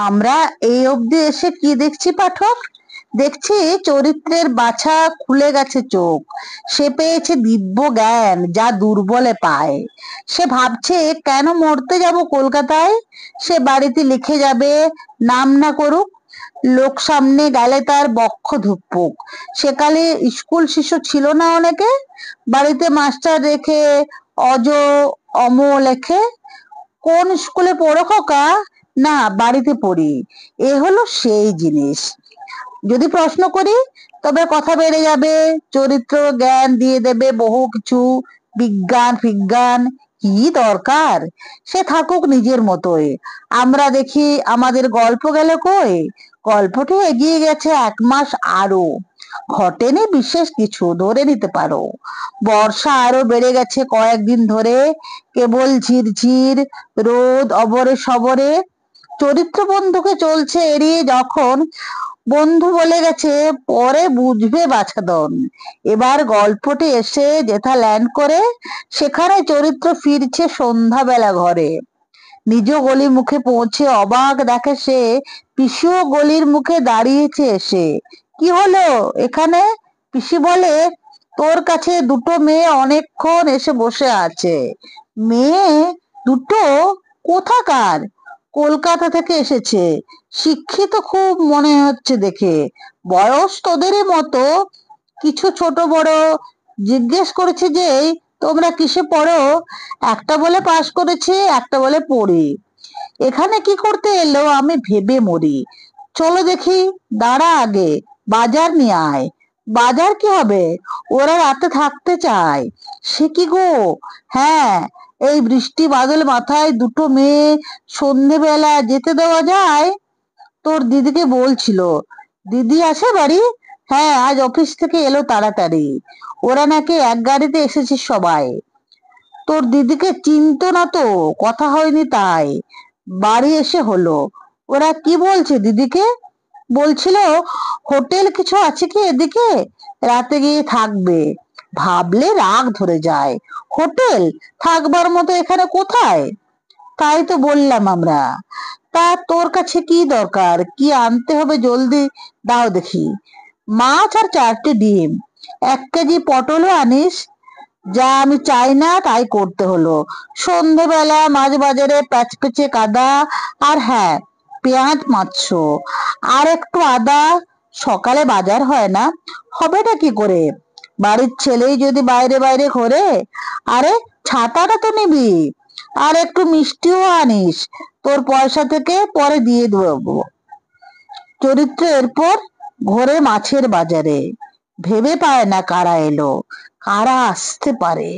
আমরা এই অবধি এসে কি দেখছি পাঠক? দেখছি চরিত্রের বাছা খুলে গেছে চোখ। সে পেয়েছে দিব্য জ্ঞান, যা দুর্বলে পায়। সে ভাবছে কেন মরতে যাব কলকাতায়। সে বাড়িতে লিখে যাবে, নাম না করুক, লোক সামনে গেলে তার বক্ষ ধুকপুক। সেকালে স্কুল শিশু ছিল না অনেকে, বাড়িতে মাস্টার রেখে অজ অম লেখে। কোন স্কুলে পড়ো খোকা? না, বাড়িতে পড়ি। এ হলো সেই জিনিস। যদি প্রশ্ন করি তবে কথা বেড়ে যাবে, চরিত্র জ্ঞান দিয়ে দেবে বহু কিছু। বিজ্ঞান ফিজ্ঞান কি দরকার? সে থাকুক নিজের মতোই। আমরা দেখি আমাদের গল্প গেল কই? গল্পটি এগিয়ে গেছে 1 মাস আরো। ঘটেনি বিশেষ কিছু, ধরে নিতে পারো। বর্ষা আরো বেড়ে গেছে কয়েকদিন ধরে, কেবল ঝিরঝির রোদ অবরে সবরে। চরিত্র বন্ধুকে চলছে এড়িয়ে, যখন বন্ধু বলে গেছে পরে বুঝবে বাছাধন। এবার গল্পটি এসে যেথা ল্যান্ড করে, সেখানে চরিত্র ফিরছে সন্ধ্যাবেলা ঘরে। নিজ গলি মুখে পৌঁছে অবাক দেখে সে, পিসিও গলির মুখে দাঁড়িয়েছে এসে। কি হলো এখানে? পিসি বলে, তোর কাছে দুটো মেয়ে অনেকক্ষণ এসে বসে আছে। মেয়ে দুটো? কোথাকার? কলকাতা থেকে এসেছে। শিক্ষিত খুব মনে হচ্ছে দেখে। বয়স তোদেরই মতো, কিছু ছোট বড়। জিজ্ঞেস করেছে যে তোমরা কিসে পড়ো। একটা বলে পাশ করেছে, একটা বলে পড়ি। এখানে কি করতে এলো আমি ভেবে মরি। চলো দেখি। দাঁড়া আগে, বাজার নিয়ে আয়। বাজার কি হবে? ওরা রাতে থাকতে চায়। সে কি গো? হ্যাঁ, এই বৃষ্টি বাদল মাথায় দুটো মেয়ে সন্ধেবেলা যেতে দেওয়া যায়? তোর দিদিকে বলছিল। দিদি আছে বাড়ি? হ্যাঁ, আজ অফিস থেকে এলো তাড়াতাড়ি। ওরা নাকি এক গাড়িতে এসেছে সবাই। তোর দিদিকে চিনতো না তো, কথা হয়নি তাই। বাড়ি এসে হলো। ওরা কি বলছে দিদিকে? বলছিল হোটেল কিছু আছে কি এদিকে, রাতে গিয়ে থাকবে। ভাবলে রাগ ধরে যায়। হোটেল থাকবার মতো এখানে কোথায়? তাই তো বললাম আমরা। তা তোর কাছে কি দরকার? কি আনতে হবে জলদি দাও দেখি। মাছ আর 4টে ডিম। 1 কেজি পটলও আনিস। যা আমি চাই না তাই করতে হলো। সন্ধেবেলা মাছ বাজারে প্যাচপেচে কাদা। আর হ্যাঁ, পেঁয়াজ মারছো। আর একটু আদা। সকালে বাজার হয় না, হবেটা কি করে? বাড়ির ছেলেই যদি বাইরে বাইরে ঘোরে। আরে, ছাতাটা তো নিবি। আর একটু মিষ্টিও আনিস, তোর পয়সা থেকে পরে দিয়ে দেবো। চরিত্র এরপর ঘোরে মাছের বাজারে। ভেবে পায় না কারা এলো, কারা আসতে পারে।